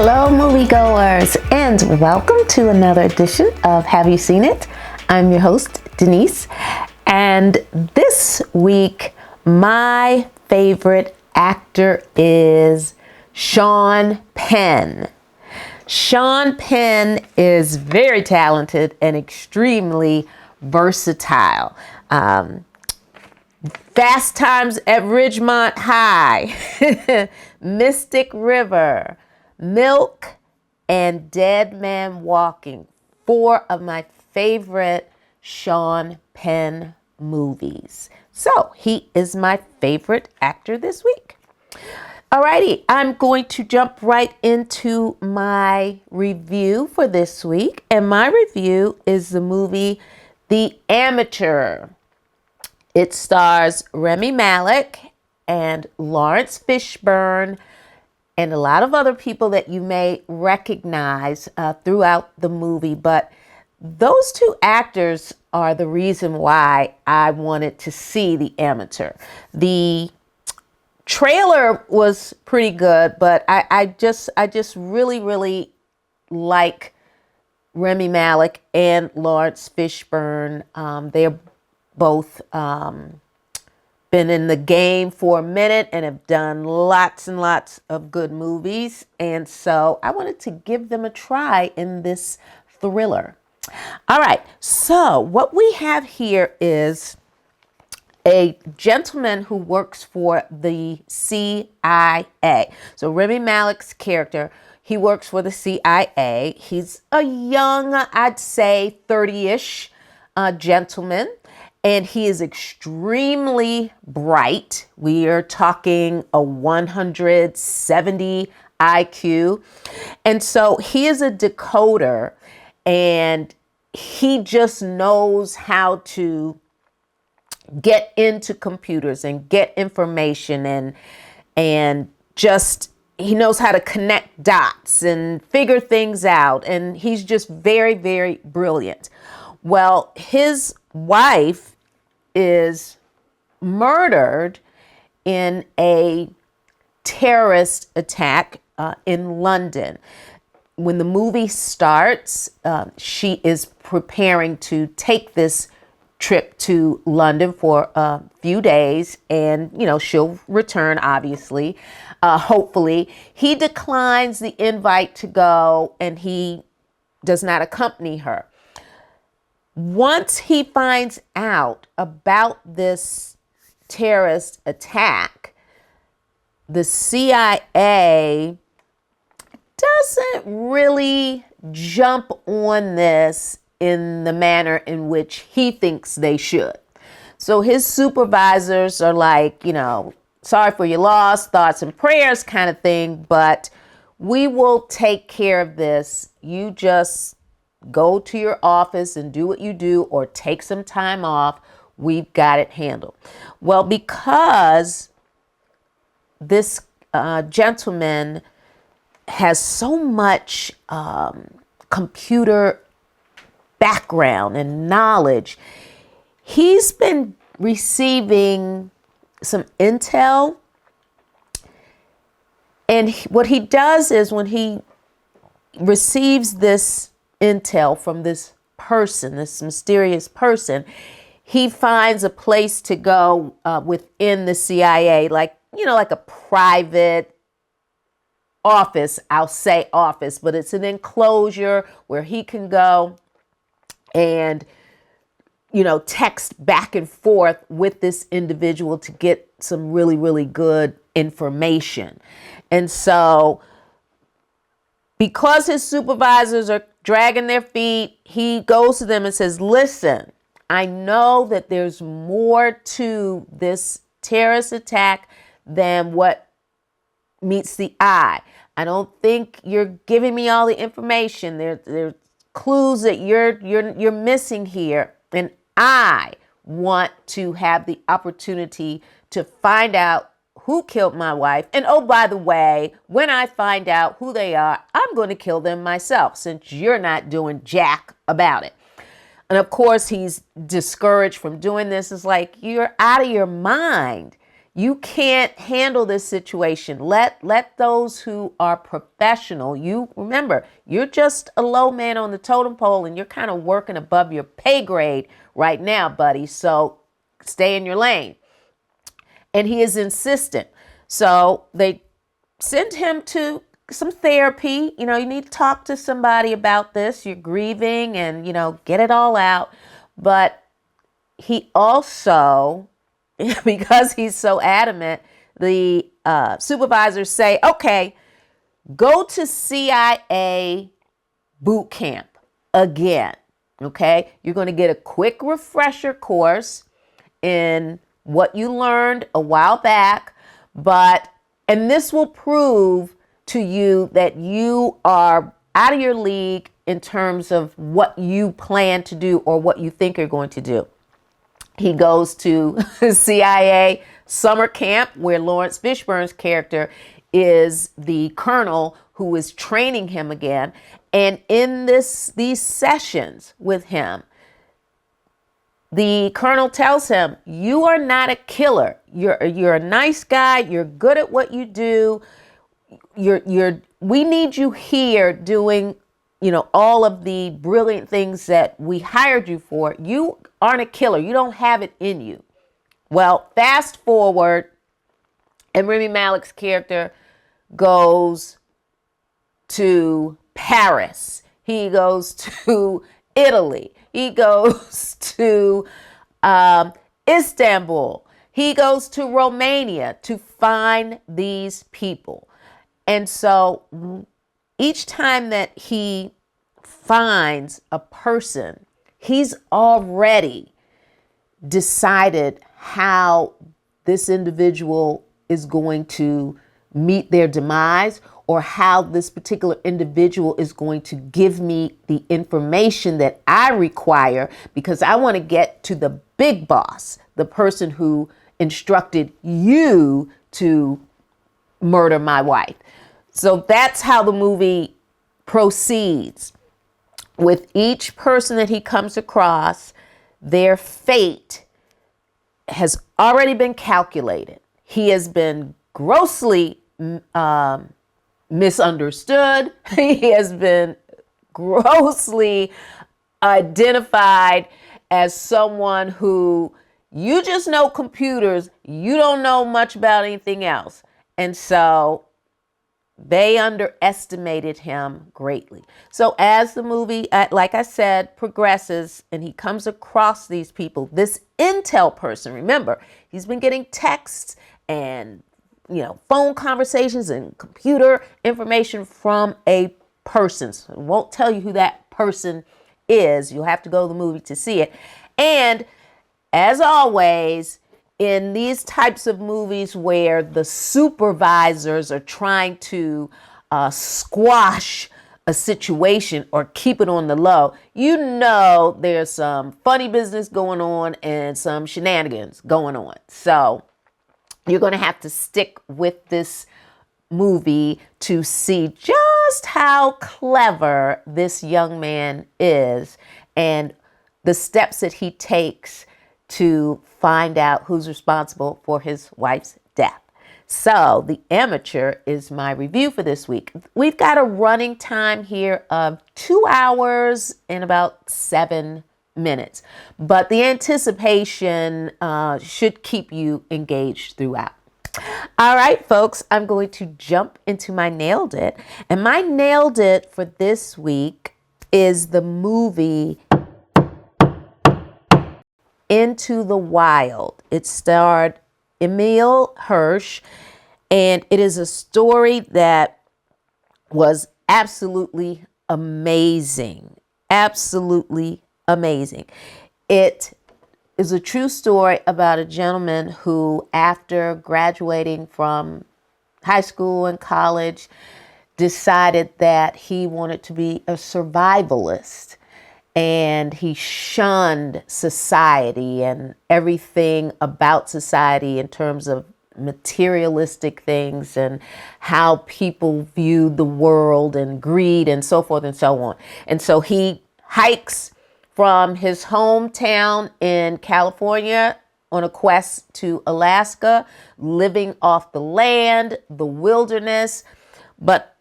Hello, moviegoers, and welcome to another edition of Have You Seen It? I'm your host, Denise, and this week, my favorite actor is Sean Penn. Sean Penn is very talented and extremely versatile. Fast Times at Ridgemont High, Mystic River, Milk, and Dead Man Walking. 4 of my favorite Sean Penn movies. So he is my favorite actor this week. Alrighty, I'm going to jump right into my review for this week. And my review is the movie The Amateur. It stars Rami Malek and Lawrence Fishburne and a lot of other people that you may recognize throughout the movie. But those 2 actors are the reason why I wanted to see The Amateur. The trailer was pretty good, but I just really like Rami Malek and Lawrence Fishburne. They're both been in the game for a minute and have done lots and lots of good movies. And so I wanted to give them a try in this thriller. All right, so what we have here is a gentleman who works for the CIA. So Rami Malek's character, he works for the CIA. He's a young, I'd say 30-ish gentleman, and he is extremely bright. We are talking a 170 IQ. And so he is a decoder, and he just knows how to get into computers and get information and just he knows how to connect dots and figure things out, and he's just very brilliant. Well, his wife is murdered in a terrorist attack in London. When the movie starts, she is preparing to take this trip to London for a few days, and she'll return, obviously, hopefully. He declines the invite to go, and he does not accompany her. Once he finds out about this terrorist attack, the CIA doesn't really jump on this in the manner in which he thinks they should. So his supervisors are like, sorry for your loss, thoughts and prayers kind of thing, but we will take care of this. You just go to your office and do what you do, or take some time off. We've got it handled. Well, because this gentleman has so much computer background and knowledge, he's been receiving some intel. And what he does is, when he receives this intel from this person, this mysterious person, he finds a place to go within the CIA, like a private office. I'll say office, but it's an enclosure where he can go and text back and forth with this individual to get some really good information. And so, because his supervisors are dragging their feet, he goes to them and says, listen, I know that there's more to this terrorist attack than what meets the eye. I don't think you're giving me all the information. There's clues that you're missing here, and I want to have the opportunity to find out who killed my wife. And oh, by the way, when I find out who they are, I'm going to kill them myself, since you're not doing jack about it. And of course, he's discouraged from doing this. It's like, you're out of your mind. You can't handle this situation. Let those who are professional, you remember, you're just a low man on the totem pole and you're kind of working above your pay grade right now, buddy. So stay in your lane. And he is insistent. So they send him to some therapy. You know, you need to talk to somebody about this. You're grieving and, you know, get it all out. But he also, because he's so adamant, the supervisors say, okay, go to CIA boot camp again. Okay, you're going to get a quick refresher course in what you learned a while back, and this will prove to you that you are out of your league in terms of what you plan to do or what you think you're going to do. He goes to CIA summer camp where Lawrence Fishburne's character is the colonel who is training him again. And in these sessions with him, the colonel tells him, you are not a killer. You're a nice guy. You're good at what you do. We need you here doing, you know, all of the brilliant things that we hired you for. You aren't a killer. You don't have it in you. Well, fast forward, and Rami Malek's character goes to Paris. He goes to Italy. He goes to Istanbul. He goes to Romania to find these people. And so each time that he finds a person, he's already decided how this individual is going to meet their demise, or how this particular individual is going to give me the information that I require, because I want to get to the big boss, the person who instructed you to murder my wife. So that's how the movie proceeds. With each person that he comes across, their fate has already been calculated. He has been grossly misunderstood. He has been grossly identified as someone who, you just know computers, you don't know much about anything else. And so they underestimated him greatly. So as the movie, like I said, progresses and he comes across these people, this intel person, remember, he's been getting texts and, you know, phone conversations and computer information from a person. So it won't tell you who that person is. You'll have to go to the movie to see it. And as always, in these types of movies where the supervisors are trying to squash a situation or keep it on the low, you know there's some funny business going on and some shenanigans going on. So you're going to have to stick with this movie to see just how clever this young man is and the steps that he takes to find out who's responsible for his wife's death. So The Amateur is my review for this week. We've got a running time here of 2 hours and about 7 minutes, but the anticipation should keep you engaged throughout. All right, folks, I'm going to jump into my Nailed It. And my Nailed It for this week is the movie Into the Wild. It starred Emile Hirsch, and it is a story that was absolutely amazing. Absolutely amazing. It is a true story about a gentleman who, after graduating from high school and college, decided that he wanted to be a survivalist. And he shunned society and everything about society in terms of materialistic things and how people viewed the world and greed and so forth and so on. And so he hikes from his hometown in California on a quest to Alaska, living off the land, the wilderness. But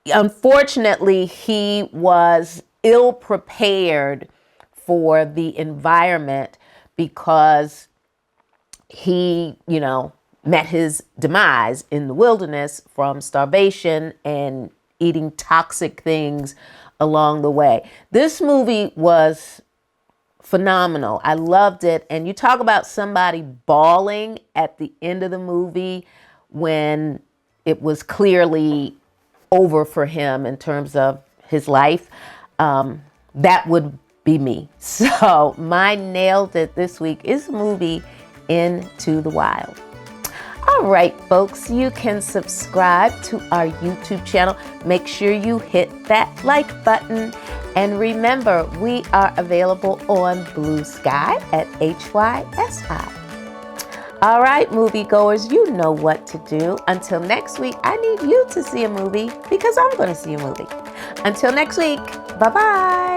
unfortunately, he was ill prepared for the environment because he, met his demise in the wilderness from starvation and eating toxic things along the way. This movie was phenomenal. I loved it. And you talk about somebody bawling at the end of the movie when it was clearly over for him in terms of his life. That would be me. So my nailed it this week is the movie Into the Wild. All right, folks, you can subscribe to our YouTube channel. Make sure you hit that like button. And remember, we are available on BlueSky at HYSI. All right, moviegoers, you know what to do. Until next week, I need you to see a movie because I'm going to see a movie. Until next week, bye-bye.